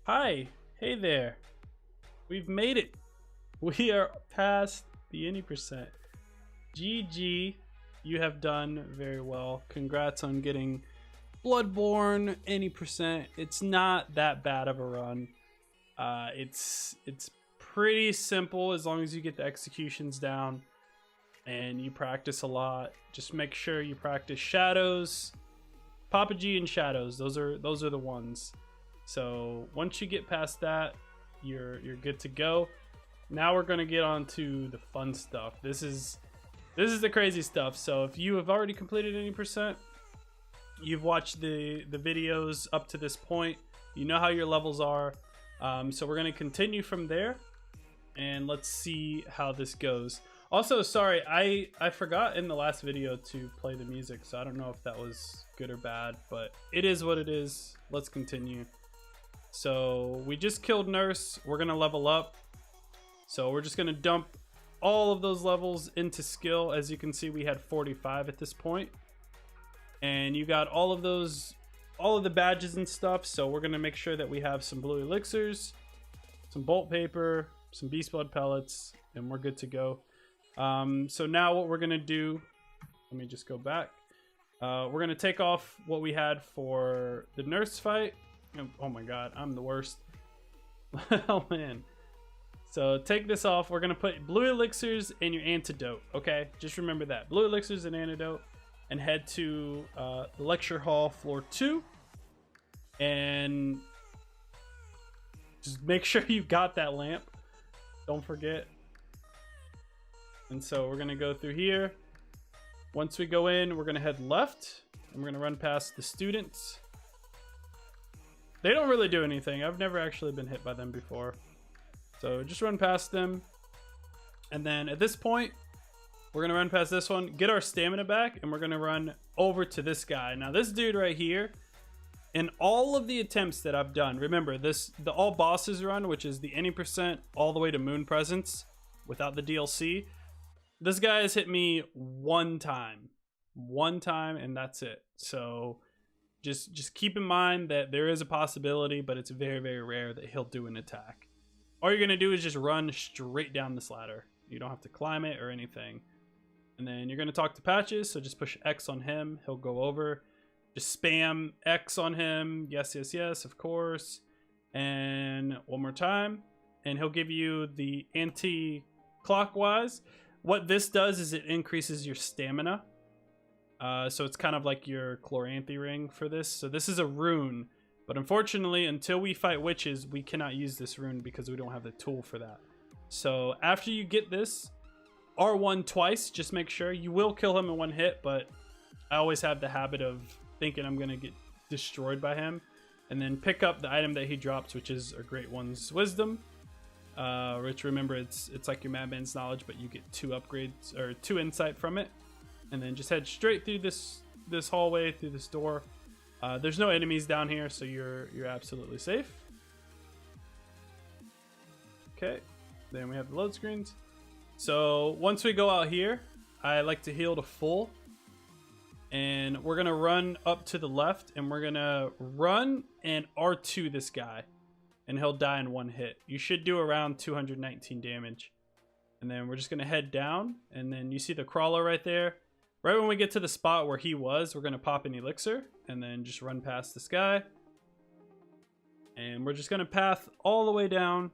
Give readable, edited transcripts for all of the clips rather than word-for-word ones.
Hi, hey there. We've made it. We are past the any percent. GG, you have done very well. Congrats on getting Bloodborne any percent. It's not that bad of a run. It's pretty simple as long as you get the executions down and you practice a lot. Just make sure you practice shadows, Papa G and shadows. Those are the ones. So once you get past that, you're good to go. Now we're gonna get on to the fun stuff. This is the crazy stuff. So if you have already completed any percent, you've watched the videos up to this point, you know how your levels are. So we're gonna continue from there, and let's see how this goes. Also, sorry, I forgot in the last video to play the music, so I don't know if that was good or bad, but it is what it is. Let's continue. So we just killed Nurse. We're gonna level up. So we're just gonna dump all of those levels into skill. As you can see, we had 45 at this point, and you got all of the badges and stuff. So we're gonna make sure that we have some blue elixirs, some bolt paper, some beast blood pellets, and we're good to go. So now what we're gonna do, let me just go back. We're gonna take off what we had for the Nurse fight. Oh my god, I'm the worst. Oh man. So take this off. We're gonna put blue elixirs and your antidote. Okay, just remember that, blue elixirs and antidote, and head to the lecture hall floor 2, and just make sure you've got that lamp. Don't forget. And so we're gonna go through here. Once we go in, we're gonna head left, and we're gonna run past the students. They don't really do anything. I've never actually been hit by them before. So just run past them. And then at this point, we're going to run past this one, get our stamina back, and we're going to run over to this guy. Now this dude right here, in all of the attempts that I've done, remember the all bosses run, which is the any percent all the way to Moon Presence without the DLC. This guy has hit me one time, and that's it. So just keep in mind that there is a possibility, but it's very, very rare that he'll do an attack. All you're going to do is just run straight down this ladder. You don't have to climb it or anything. And then you're going to talk to Patches, so just push X on him. He'll go over. Just spam X on him. Yes, yes, yes, of course. And one more time. And he'll give you the anti-clockwise. What this does is it increases your stamina. So it's kind of like your Chloranthy ring for this. So this is a rune, but unfortunately, until we fight witches, we cannot use this rune because we don't have the tool for that. So after you get this, R1 twice, just make sure. You will kill him in one hit, but I always have the habit of thinking I'm going to get destroyed by him. And then pick up the item that he drops, which is a Great One's Wisdom. Which, remember, it's like your Madman's Knowledge, but you get 2 upgrades, or 2 insight from it. And then just head straight through this hallway, through this door. There's no enemies down here, so you're absolutely safe. Okay, then we have the load screens. So once we go out here, I like to heal to full. And we're gonna run up to the left, and we're gonna run and R2 this guy, and he'll die in one hit. You should do around 219 damage. And then we're just gonna head down, and then you see the crawler right there. Right when we get to the spot where he was, we're going to pop an elixir and then just run past this guy. And we're just going to path all the way down.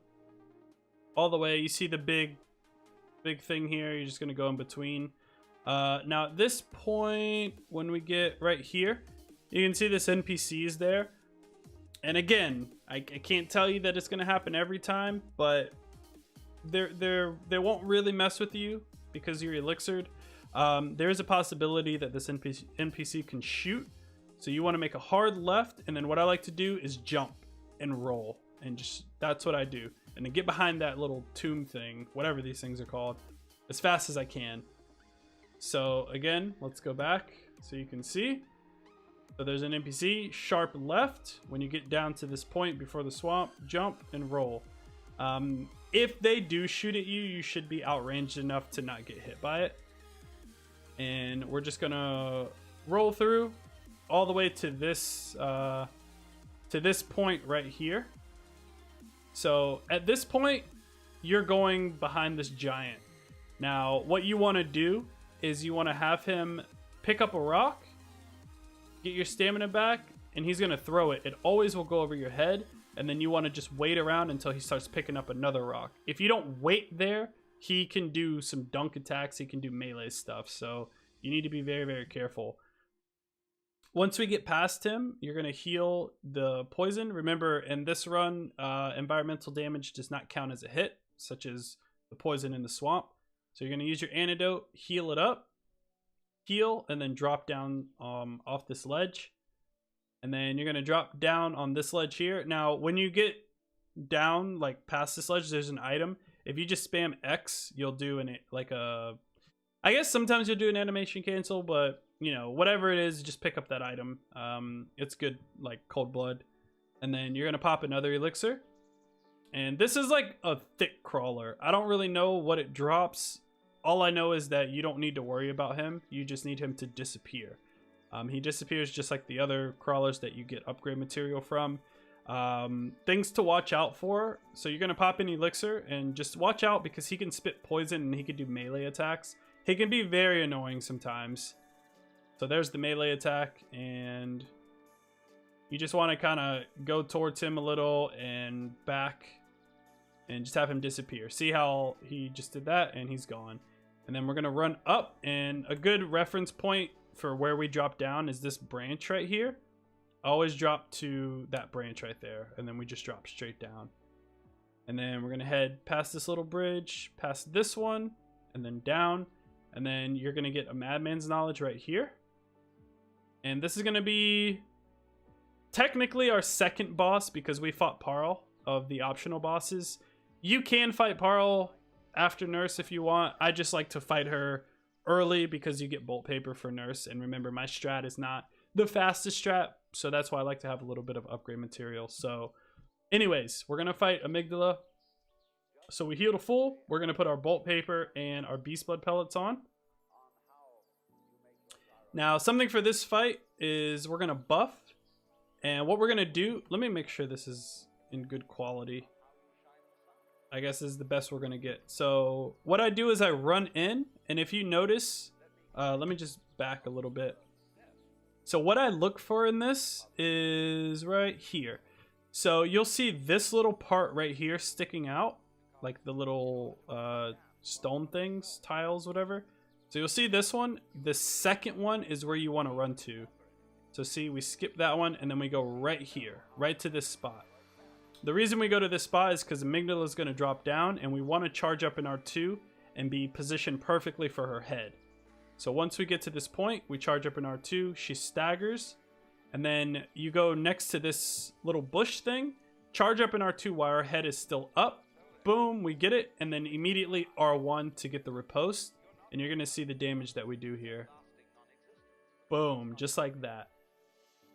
All the way. You see the big thing here. You're just going to go in between. Now at this point, when we get right here, you can see this NPC is there. And again, I can't tell you that it's going to happen every time, but they won't really mess with you because you're elixired. There is a possibility that this NPC can shoot, so you want to make a hard left, and then what I like to do is jump and roll, and just that's what I do, and then get behind that little tomb thing, whatever these things are called, as fast as I can. So again, let's go back so you can see. So there's an NPC, sharp left. When you get down to this point before the swamp, jump and roll. If they do shoot at you, you should be outranged enough to not get hit by it. And we're just gonna roll through all the way to this point right here. So at this point, you're going behind this giant. Now, what you want to do is you want to have him pick up a rock, get your stamina back, and he's going to throw it. It always will go over your head, and then you want to just wait around until he starts picking up another rock. If you don't wait there, he can do some dunk attacks, he can do melee stuff, so you need to be very, very careful. Once we get past him, you're going to heal the poison. Remember, in this run, environmental damage does not count as a hit, such as the poison in the swamp. So you're going to use your antidote, heal it up, heal, and then drop down off this ledge. And then you're going to drop down on this ledge here. Now, when you get down, like past this ledge, there's an item. If you just spam X, you'll do I guess sometimes you'll do an animation cancel, but you know, whatever it is, just pick up that item. It's good, like cold blood. And then you're gonna pop another elixir. And this is like a thick crawler. I don't really know what it drops. All I know is that you don't need to worry about him. You just need him to disappear. He disappears just like the other crawlers that you get upgrade material from. Things to watch out for. So you're gonna pop an elixir and just watch out because he can spit poison and he can do melee attacks. He can be very annoying sometimes. So there's the melee attack, and you just want to kind of go towards him a little and back and just have him disappear. See how he just did that and he's gone. And then we're going to run up, and a good reference point for where we drop down is this branch right here. Always drop to that branch right there, and then we just drop straight down. And then we're going to head past this little bridge, past this one, and then down. And then you're going to get a Madman's Knowledge right here. And this is going to be technically our second boss because we fought Parl of the optional bosses. You can fight Parl after Nurse if you want. I just like to fight her early because you get Bolt Paper for Nurse. And remember, my strat is not the fastest strat, so that's why I like to have a little bit of upgrade material. So anyways, we're going to fight Amygdala. So we heal to full. We're going to put our Bolt Paper and our Beast Blood pellets on. Now, something for this fight is we're going to buff. And what we're going to do, let me make sure this is in good quality. I guess this is the best we're going to get. So what I do is I run in. And if you notice, let me just back a little bit. So what I look for in this is right here. So you'll see this little part right here sticking out. Like the little stone things, tiles, whatever. So you'll see this one. The second one is where you want to run to. So see, we skip that one and then we go right here, right to this spot. The reason we go to this spot is because Amygdala is going to drop down and we want to charge up in R2 and be positioned perfectly for her head. So once we get to this point, we charge up in R2, she staggers, and then you go next to this little bush thing, charge up in R2 while her head is still up. Boom, we get it, and then immediately R1 to get the riposte, and you're going to see the damage that we do here. Boom, just like that.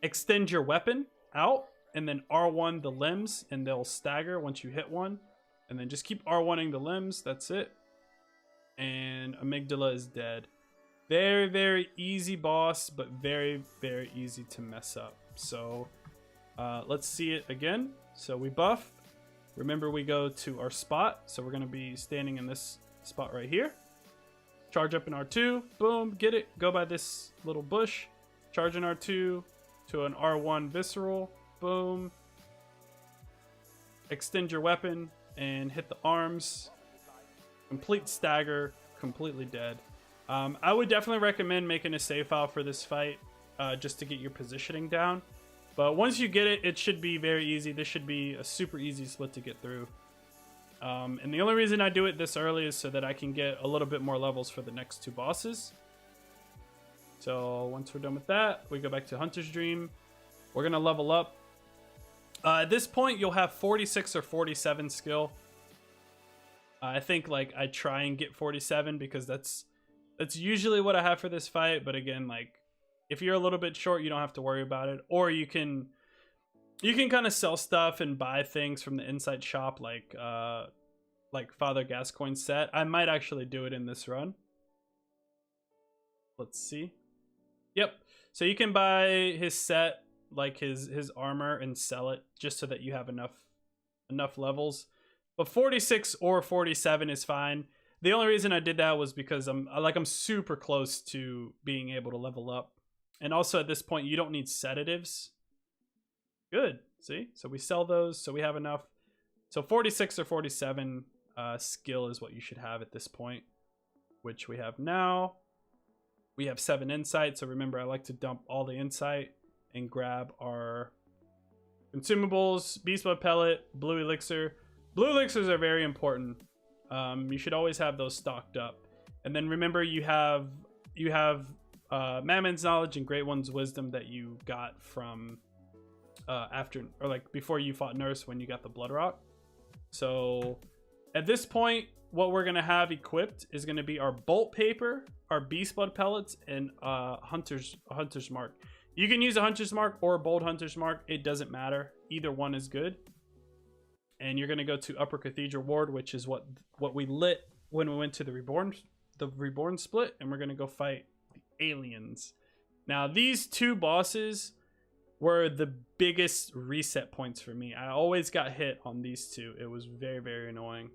Extend your weapon out, and then R1 the limbs, and they'll stagger once you hit one. And then just keep R1ing the limbs, that's it. And Amygdala is dead. Very, very easy boss, but very, very easy to mess up. So let's see it again. So we buff. Remember, we go to our spot. So we're going to be standing in this spot right here. Charge up in R2. Boom, get it. Go by this little bush. Charge in R2 to an R1 visceral. Boom. Extend your weapon and hit the arms. Complete stagger. Completely dead. I would definitely recommend making a save file for this fight just to get your positioning down. But once you get it, it should be very easy. This should be a super easy split to get through. And the only reason I do it this early is so that I can get a little bit more levels for the next two bosses. So once we're done with that, we go back to Hunter's Dream. We're going to level up. At this point, you'll have 46 or 47 skill. I think like I try and get 47 because that's usually what I have for this fight. But again, like if you're a little bit short, you don't have to worry about it. Or you can kind of sell stuff and buy things from the inside shop, like Father Gascoigne's set. I might actually do it in this run. Let's see. Yep. So you can buy his set, like his armor, and sell it just so that you have enough enough levels. But 46 or 47 is fine. The only reason I did that was because I'm super close to being able to level up. And also at this point, you don't need sedatives. Good. See? So we sell those, so we have enough. So 46 or 47 skill is what you should have at this point, which we have now. We have 7 insight, so remember I like to dump all the insight and grab our consumables, beast blood pellet, blue elixir. Blue elixirs are very important. You should always have those stocked up. And then remember you have Mammon's knowledge and Great One's wisdom that you got from after, or like before you fought Nurse when you got the blood rock. So at this point, what we're gonna have equipped is gonna be our bolt paper, our beast blood pellets, and hunter's mark. You can use a hunter's mark or a bold hunter's mark. It doesn't matter. Either one is good. And you're gonna go to Upper Cathedral Ward, which is what we lit when we went to the Reborn split, and we're gonna go fight the aliens. Now these two bosses were the biggest reset points for me. I always got hit on these two. It was very, very annoying.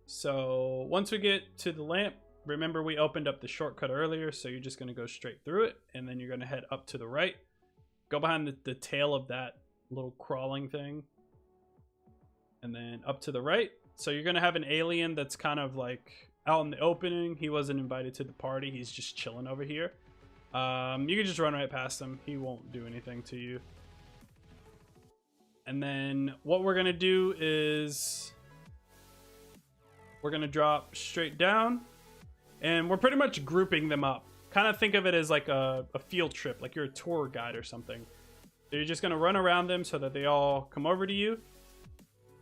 So once we get to the lamp, remember we opened up the shortcut earlier, so you're just going to go straight through it, and then you're going to head up to the right. Go behind the tail of that little crawling thing, and then up to the right. So you're going to have an alien that's kind of like out in the opening. He wasn't invited to the party. He's just chilling over here. You can just run right past him. He won't do anything to you. And then what we're going to do is we're going to drop straight down, and we're pretty much grouping them up. Kind of think of it as like a field trip, like you're a tour guide or something. So you're just going to run around them so that they all come over to you.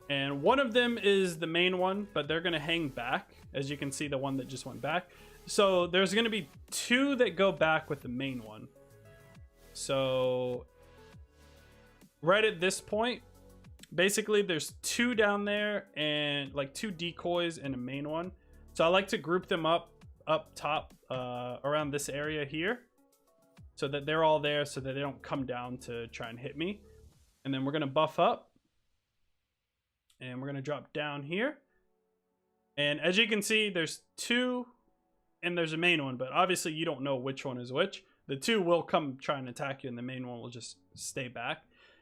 And one of them is the main one, but they're going to hang back. As you can see, the one that just went back. So there's going to be 2 that go back with the main one. So right at this point, basically there's 2 down there and like 2 decoys and a main one. So I like to group them up top around this area here, so that they're all there, so that they don't come down to try and hit me. And then we're going to buff up, and we're going to drop down here. And as you can see, there's 2 and there's a main one, but obviously you don't know which one is which. The 2 will come try and attack you, and the main one will just stay back.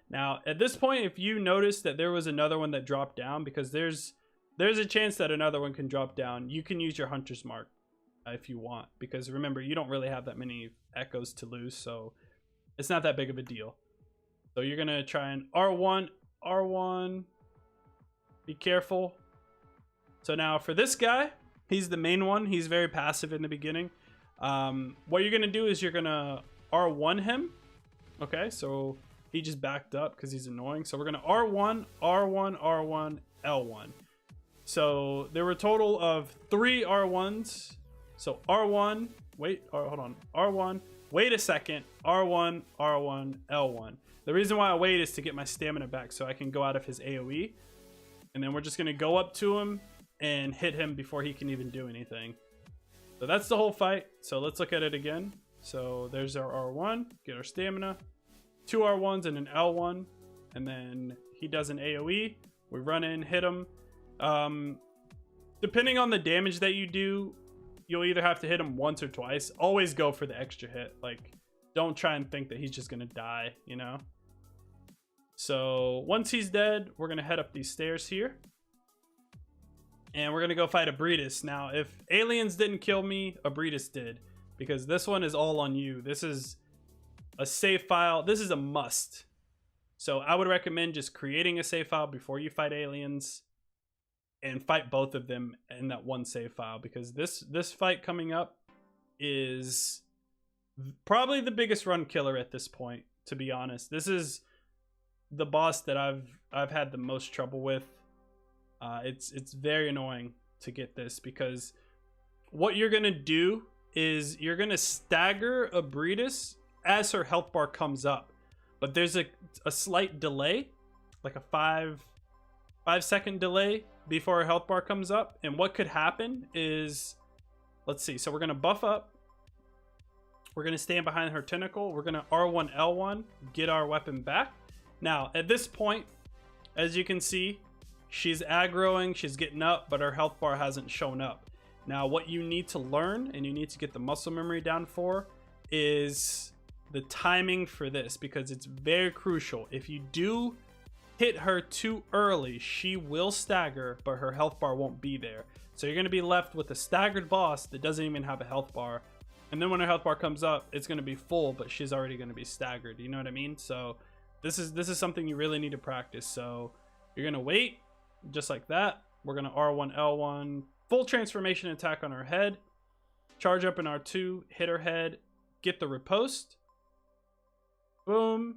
Now at this point, if you notice that there was another one that dropped down, because there's a chance that another one can drop down, you can use your hunter's mark if you want, because remember, you don't really have that many echoes to lose, so it's not that big of a deal. So you're gonna try and R1, be careful. So now for this guy, he's the main one. He's very passive in the beginning. What you're gonna do is you're gonna R1 him. Okay, so he just backed up because he's annoying. So we're gonna R1, R1, R1, L1. So there were a total of 3 R1s. So R1, hold on, R1, wait a second, R1, R1, L1. The reason why I wait is to get my stamina back so I can go out of his AoE. And then we're just gonna go up to him and hit him before he can even do anything. So that's the whole fight. So let's look at it again. So there's our R1, get our stamina, 2 R1s and an L1, and then he does an AoE. We run in, hit him. Depending on the damage that you do, you'll either have to hit him once or twice. Always go for the extra hit. Like, don't try and think that he's just gonna die, you know? So once he's dead, we're gonna head up these stairs here, and we're gonna go fight Ebrietas. Now, if aliens didn't kill me, Ebrietas did, because this one is all on you. This is a save file. This is a must. So I would recommend just creating a save file before you fight aliens, and fight both of them in that one save file, because this fight coming up is probably the biggest run killer at this point, to be honest. This is the boss that I've had the most trouble with. It's very annoying to get this, because what you're gonna do is you're gonna stagger Ebrietas as her health bar comes up, but there's a slight delay, like a 5-second delay before her health bar comes up. And what could happen is, let's see, so we're gonna buff up, we're gonna stand behind her tentacle, we're gonna R1 L1, get our weapon back. Now at this point, as you can see, she's aggroing, she's getting up, but her health bar hasn't shown up. Now, what you need to learn, and you need to get the muscle memory down for, is the timing for this, because it's very crucial. If you do hit her too early, she will stagger, but her health bar won't be there. So you're going to be left with a staggered boss that doesn't even have a health bar. And then when her health bar comes up, it's going to be full, but she's already going to be staggered. You know what I mean? So this is something you really need to practice. So you're going to wait just like that. We're going to R1, L1, full transformation attack on her head. Charge up in R2, hit her head, get the riposte. Boom.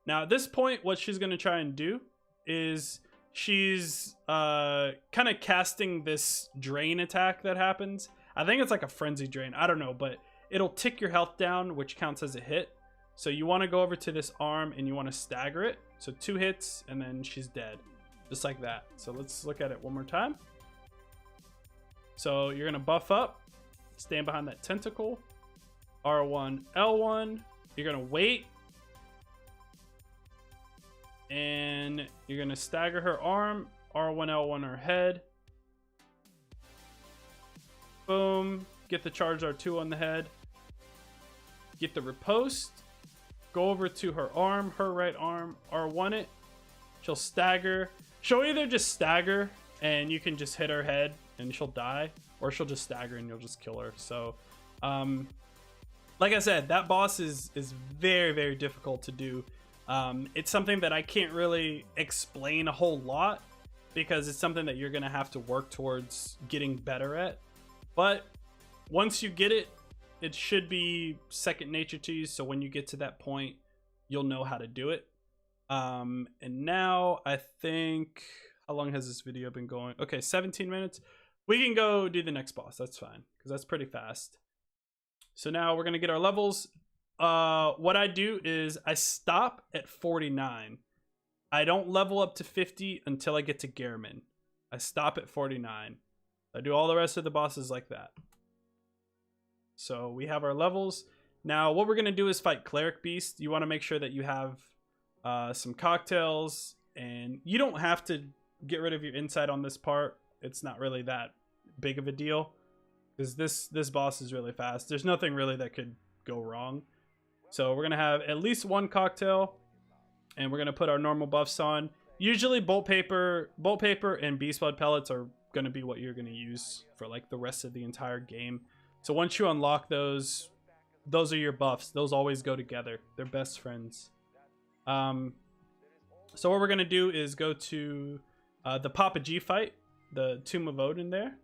Now at this point, what she's going to try and do is she's kind of casting this drain attack that happens. I think it's like a frenzy drain. I don't know, but it'll tick your health down, which counts as a hit. So you want to go over to this arm and you want to stagger it. So 2 hits and then she's dead. Just like that. So let's look at it one more time. So you're going to buff up. Stand behind that tentacle. R1, L1. You're going to wait. And you're going to stagger her arm. R1, L1 her head. Boom. Get the charge R2 on the head. Get the riposte. Go over to her arm, her right arm. R1 it. She'll stagger. She'll either just stagger and you can just hit her head and she'll die, or she'll just stagger and you'll just kill her. So, like I said, that boss is very, very difficult to do. It's something that I can't really explain a whole lot because it's something that you're going to have to work towards getting better at. But once you get it, it should be second nature to you. So when you get to that point, you'll know how to do it. And now I think, how long has this video been going? Okay, 17 minutes. We can go do the next boss. That's fine, because that's pretty fast. So now we're going to get our levels. What I do is I stop at 49. I don't level up to 50 until I get to Gehrman. I stop at 49. I do all the rest of the bosses like that. So we have our levels. Now what we're going to do is fight Cleric Beast. You want to make sure that you have some cocktails, and you don't have to get rid of your insight on this part. It's not really that big of a deal because this boss is really fast. There's nothing really that could go wrong. So we're going to have at least one cocktail, and we're going to put our normal buffs on. Usually bolt paper and beast blood pellets are going to be what you're going to use for like the rest of the entire game. So once you unlock those are your buffs. Those always go together. They're best friends. So what we're going to do is go to the Papa G fight, the Tomb of Odin there.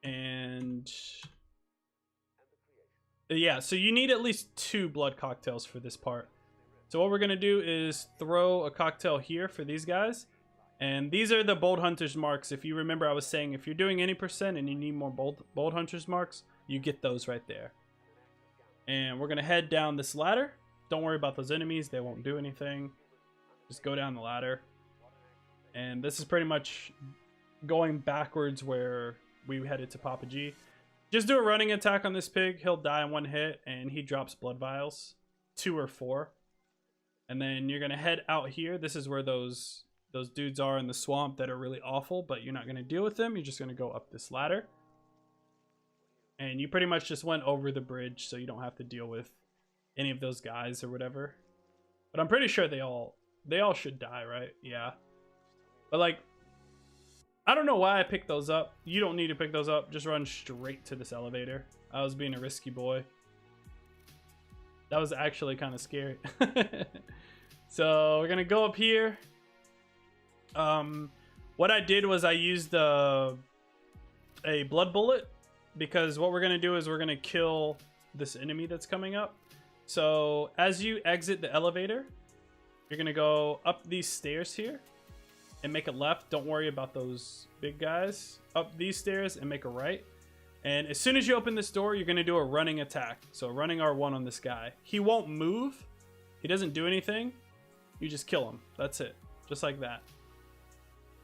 And yeah, so you need at least 2 blood cocktails for this part. So what we're going to do is throw a cocktail here for these guys. And these are the Bold Hunter's marks. If you remember, I was saying if you're doing any percent and you need more Bold Hunter's marks, you get those right there. And we're going to head down this ladder. Don't worry about those enemies. They won't do anything. Just go down the ladder. And this is pretty much going backwards where we headed to Papa G. Just do a running attack on this pig. He'll die in 1 hit, and he drops blood vials. 2 or 4. And then you're going to head out here. This is where those dudes are in the swamp that are really awful, but you're not going to deal with them. You're just going to go up this ladder. And you pretty much just went over the bridge, so you don't have to deal with any of those guys or whatever. But I'm pretty sure they all should die, right? Yeah. But like, I don't know why I picked those up. You don't need to pick those up. Just run straight to this elevator. I was being a risky boy. That was actually kind of scary. So we're gonna go up here. What I did was I used a blood bullet, because what we're gonna do is we're gonna kill this enemy that's coming up. So as you exit the elevator, you're gonna go up these stairs here and make a left. Don't worry about those big guys. Up these stairs and make a right. And as soon as you open this door, you're gonna do a running attack. So running R1 on this guy. He won't move. He doesn't do anything. You just kill him. That's it. Just like that.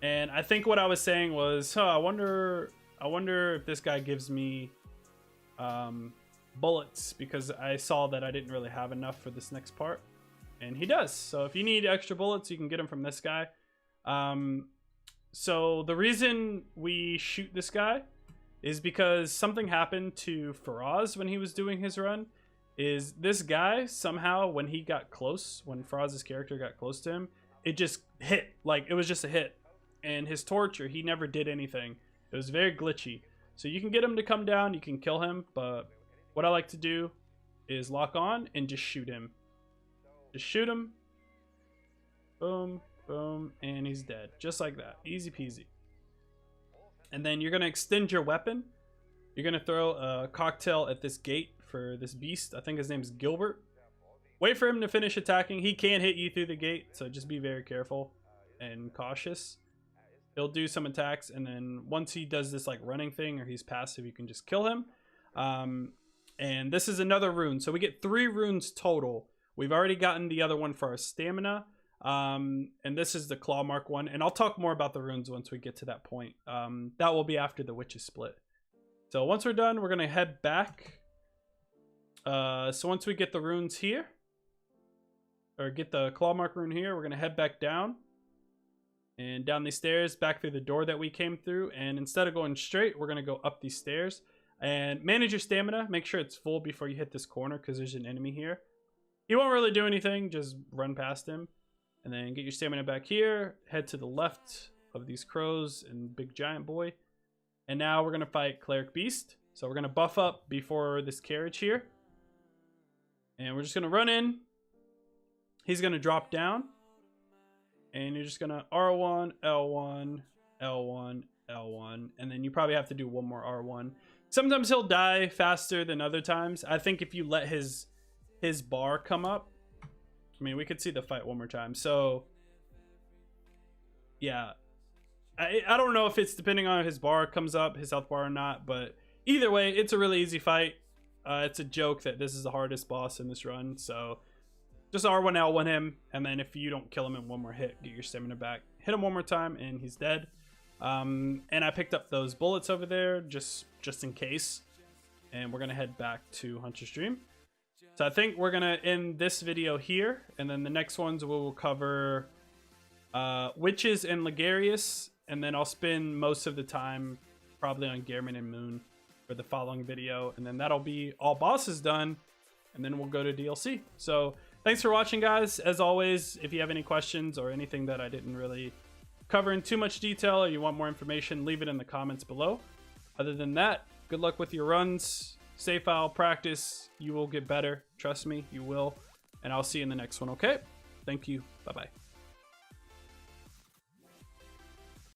And I think what I was saying was, I wonder if this guy gives me bullets, because I saw that I didn't really have enough for this next part. And he does. So if you need extra bullets, you can get them from this guy. So the reason we shoot this guy is because something happened to Faraz when he was doing his run. Is this guy somehow, when he got close, when Faraz's character got close to him, it just hit. Like, it was just a hit. And his torture, he never did anything. It was very glitchy. So you can get him to come down, you can kill him, but what I like to do is lock on and just shoot him. Just shoot him. Boom, boom, and he's dead. Just like that. Easy peasy. And then you're going to extend your weapon. You're going to throw a cocktail at this gate for this beast. I think his name's Gilbert. Wait for him to finish attacking. He can hit you through the gate, so just be very careful and cautious. He'll do some attacks, and then once he does this like running thing, or he's passive, you can just kill him. And this is another rune. So we get 3 runes total. We've already gotten the other one for our stamina. And this is the claw mark one. And I'll talk more about the runes once we get to that point. That will be after the witches split. So once we're done, we're going to head back. So once we get the runes here, or get the claw mark rune here, we're going to head back down. And down these stairs, back through the door that we came through. And instead of going straight, we're going to go up these stairs. And manage your stamina. Make sure it's full before you hit this corner, because there's an enemy here. He won't really do anything. Just run past him. And then get your stamina back here. Head to the left of these crows and big giant boy. And now we're going to fight Cleric Beast. So we're going to buff up before this carriage here. And we're just going to run in. He's going to drop down. And you're just going to R1, L1, L1, L1. And then you probably have to do one more R1. Sometimes he'll die faster than other times. I think if you let his bar come up. I mean, we could see the fight one more time. So, yeah. I don't know if it's depending on if his bar comes up, his health bar or not. But either way, it's a really easy fight. It's a joke that this is the hardest boss in this run. So, just R1, L1 him. And then if you don't kill him in one more hit, get your stamina back. Hit him one more time and he's dead. And I picked up those bullets over there just in case. And we're going to head back to Hunter's Dream. So I think we're going to end this video here. And then the next ones we will cover Witches and Ligarius. And then I'll spend most of the time probably on Gehrman and Moon for the following video. And then that'll be all bosses done. And then we'll go to DLC. So thanks for watching, guys. As always, if you have any questions or anything that I didn't really cover in too much detail, or you want more information, leave it in the comments below. Other than that, good luck with your runs. Save file, practice. You will get better. Trust me, you will. And I'll see you in the next one, okay? Thank you. Bye-bye.